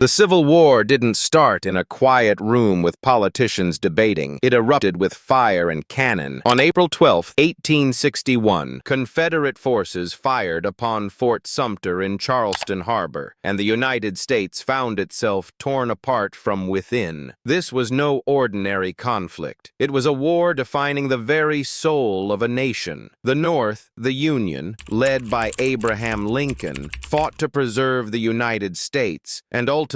The Civil War didn't start in a quiet room with politicians debating. It erupted with fire and cannon. On April 12, 1861, Confederate forces fired upon Fort Sumter in Charleston Harbor, and the United States found itself torn apart from within. This was no ordinary conflict. It was a war defining the very soul of a nation. The North, the Union, led by Abraham Lincoln, fought to preserve the United States and ultimately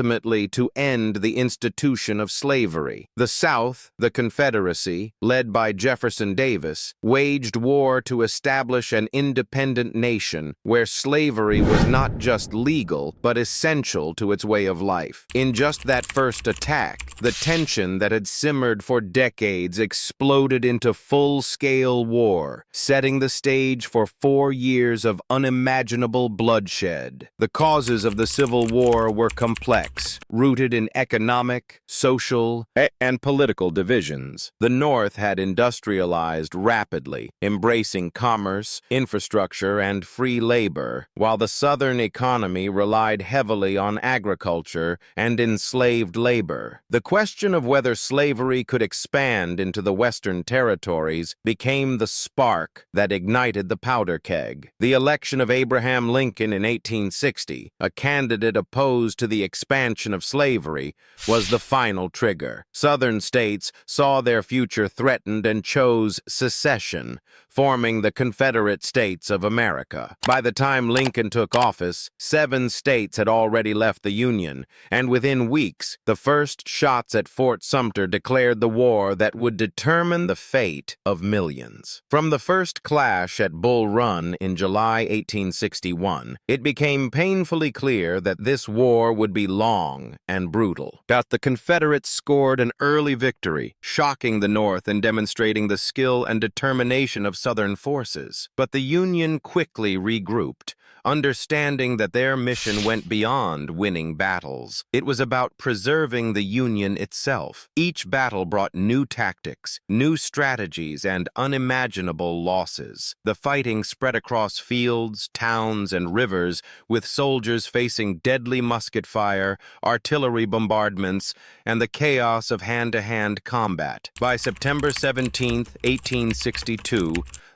to end the institution of slavery. The South, the Confederacy, led by Jefferson Davis, waged war to establish an independent nation where slavery was not just legal, but essential to its way of life. In just that first attack, the tension that had simmered for decades exploded into full-scale war, setting the stage for 4 years of unimaginable bloodshed. The causes of the Civil War were complex, rooted in economic, social, and political divisions. The North had industrialized rapidly, embracing commerce, infrastructure, and free labor, while the Southern economy relied heavily on agriculture and enslaved labor. The question of whether slavery could expand into the Western territories became the spark that ignited the powder keg. The election of Abraham Lincoln in 1860, a candidate opposed to the expansion of slavery, was the final trigger. Southern states saw their future threatened and chose secession, forming the Confederate States of America. By the time Lincoln took office, 7 states had already left the Union, and within weeks, the first shots at Fort Sumter declared the war that would determine the fate of millions. From the first clash at Bull Run in July 1861, it became painfully clear that this war would be long and brutal. But the Confederates scored an early victory, shocking the North and demonstrating the skill and determination of Southern forces. But the Union quickly regrouped, understanding that their mission went beyond winning battles. It was about preserving the Union itself. Each battle brought new tactics, new strategies, and unimaginable losses. The fighting spread across fields, towns, and rivers, with soldiers facing deadly musket fire, artillery bombardments, and the chaos of hand-to-hand combat. By September 17, 1862,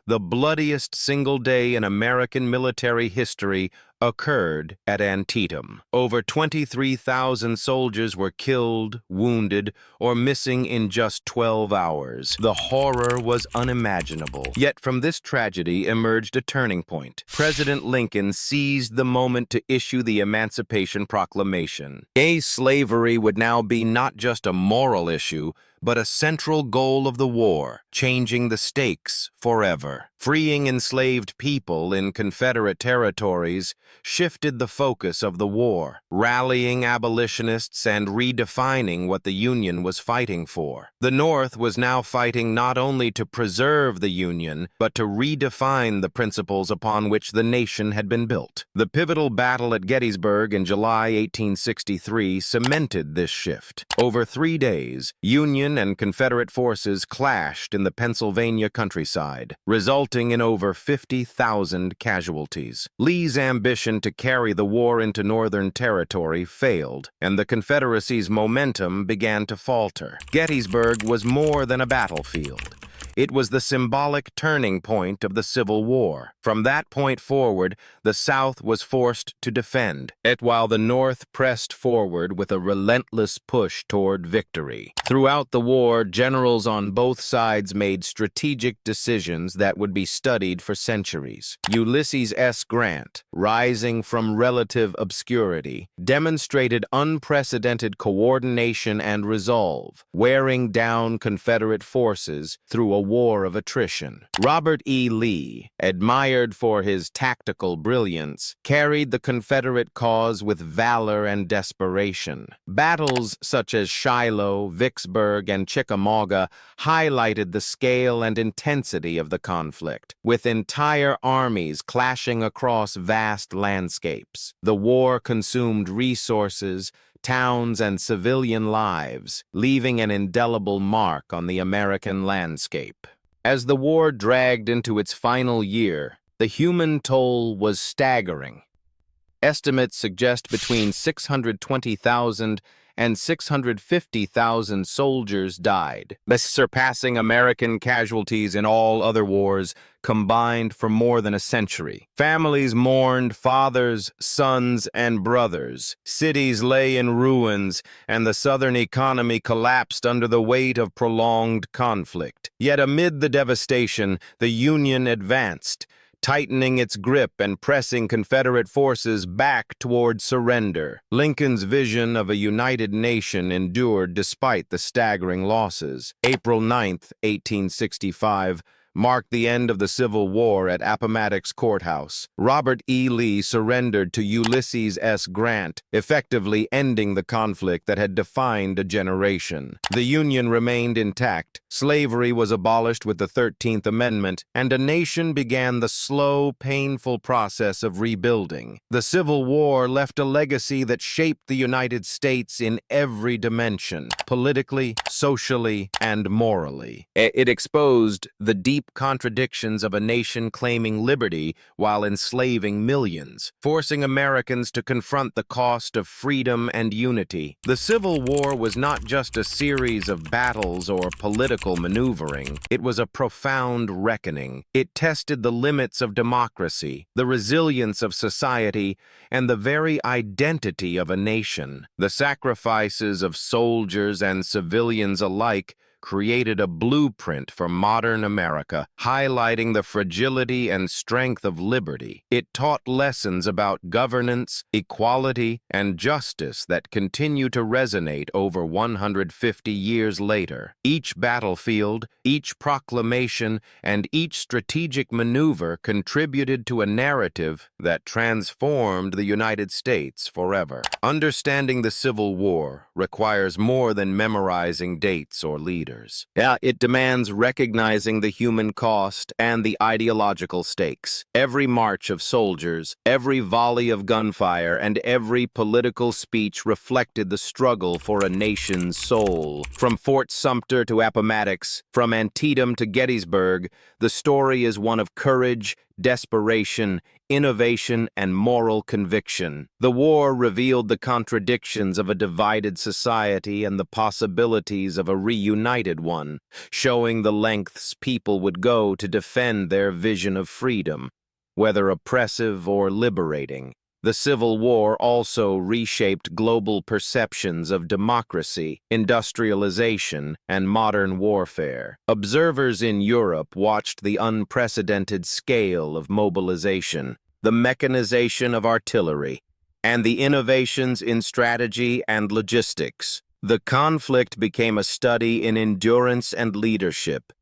the bloodiest single day in American military history occurred at Antietam. Over 23,000 soldiers were killed, wounded, or missing in just 12 hours. The horror was unimaginable. Yet from this tragedy emerged a turning point. President Lincoln seized the moment to issue the Emancipation Proclamation. Slavery would now be not just a moral issue, but a central goal of the war, changing the stakes forever. Freeing enslaved people in Confederate territories shifted the focus of the war, rallying abolitionists and redefining what the Union was fighting for. The North was now fighting not only to preserve the Union, but to redefine the principles upon which the nation had been built. The pivotal battle at Gettysburg in July 1863 cemented this shift. Over 3 days, Union and Confederate forces clashed in the Pennsylvania countryside, resulting in over 50,000 casualties. Lee's ambition to carry the war into Northern territory failed, and the Confederacy's momentum began to falter. Gettysburg was more than a battlefield. It was the symbolic turning point of the Civil War. From that point forward, the South was forced to defend, while the North pressed forward with a relentless push toward victory. Throughout the war, generals on both sides made strategic decisions that would be studied for centuries. Ulysses S. Grant, rising from relative obscurity, demonstrated unprecedented coordination and resolve, wearing down Confederate forces through a war of attrition. Robert E. Lee, admired for his tactical brilliance, carried the Confederate cause with valor and desperation. Battles such as Shiloh, Vicksburg, and Chickamauga highlighted the scale and intensity of the conflict, with entire armies clashing across vast landscapes. The war consumed resources, towns, and civilian lives, leaving an indelible mark on the American landscape. As the war dragged into its final year, the human toll was staggering. Estimates suggest between 620,000 and 650,000 soldiers died, thus surpassing American casualties in all other wars combined for more than a century. Families mourned fathers, sons, and brothers. Cities lay in ruins, and the Southern economy collapsed under the weight of prolonged conflict. Yet amid the devastation, the Union advanced, tightening its grip and pressing Confederate forces back toward surrender. Lincoln's vision of a united nation endured despite the staggering losses. April 9, 1865, marked the end of the Civil War at Appomattox Courthouse. Robert E. Lee surrendered to Ulysses S. Grant, effectively ending the conflict that had defined a generation. The Union remained intact, slavery was abolished with the 13th Amendment, and a nation began the slow, painful process of rebuilding. The Civil War left a legacy that shaped the United States in every dimension, politically, socially, and morally. It exposed the deep contradictions of a nation claiming liberty while enslaving millions, forcing Americans to confront the cost of freedom and unity. The Civil War was not just a series of battles or political maneuvering. It was a profound reckoning. It tested the limits of democracy, the resilience of society, and the very identity of a nation. The sacrifices of soldiers and civilians alike created a blueprint for modern America, highlighting the fragility and strength of liberty. It taught lessons about governance, equality, and justice that continue to resonate over 150 years later. Each battlefield, each proclamation, and each strategic maneuver contributed to a narrative that transformed the United States forever. Understanding the Civil War requires more than memorizing dates or leaders. It demands recognizing the human cost and the ideological stakes. Every march of soldiers, every volley of gunfire, and every political speech reflected the struggle for a nation's soul. From Fort Sumter to Appomattox, from Antietam to Gettysburg, the story is one of courage, desperation, innovation, and moral conviction. The war revealed the contradictions of a divided society and the possibilities of a reunited one, showing the lengths people would go to defend their vision of freedom, whether oppressive or liberating. The Civil War also reshaped global perceptions of democracy, industrialization, and modern warfare. Observers in Europe watched the unprecedented scale of mobilization, the mechanization of artillery, and the innovations in strategy and logistics. The conflict became a study in endurance and leadership,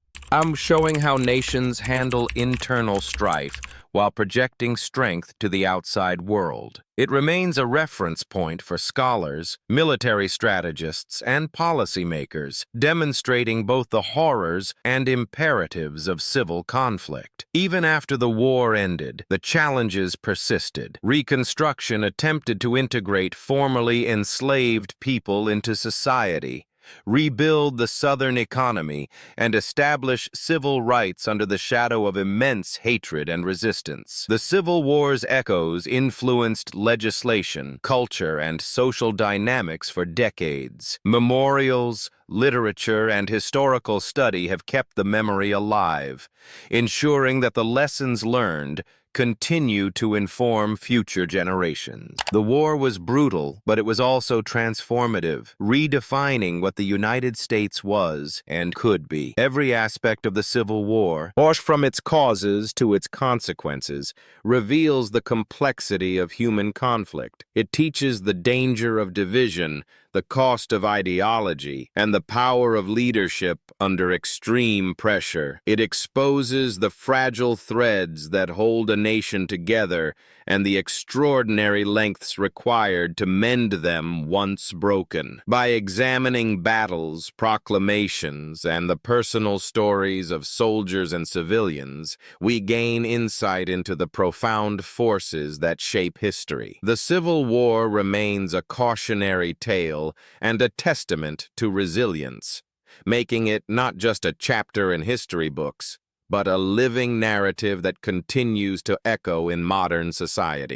showing how nations handle internal strife while projecting strength to the outside world. It remains a reference point for scholars, military strategists, and policymakers, demonstrating both the horrors and imperatives of civil conflict. Even after the war ended, the challenges persisted. Reconstruction attempted to integrate formerly enslaved people into society, rebuild the Southern economy, and establish civil rights under the shadow of immense hatred and resistance. The Civil War's echoes influenced legislation, culture, and social dynamics for decades. Memorials, literature, and historical study have kept the memory alive, ensuring that the lessons learned continue to inform future generations. The war was brutal, but it was also transformative, redefining what the United States was and could be. Every aspect of the Civil War, from its causes to its consequences, reveals the complexity of human conflict. It teaches the danger of division, the cost of ideology, and the power of leadership under extreme pressure. It exposes the fragile threads that hold a nation together and the extraordinary lengths required to mend them once broken. By examining battles, proclamations, and the personal stories of soldiers and civilians, we gain insight into the profound forces that shape history. The Civil War remains a cautionary tale and a testament to resilience, making it not just a chapter in history books, but a living narrative that continues to echo in modern society.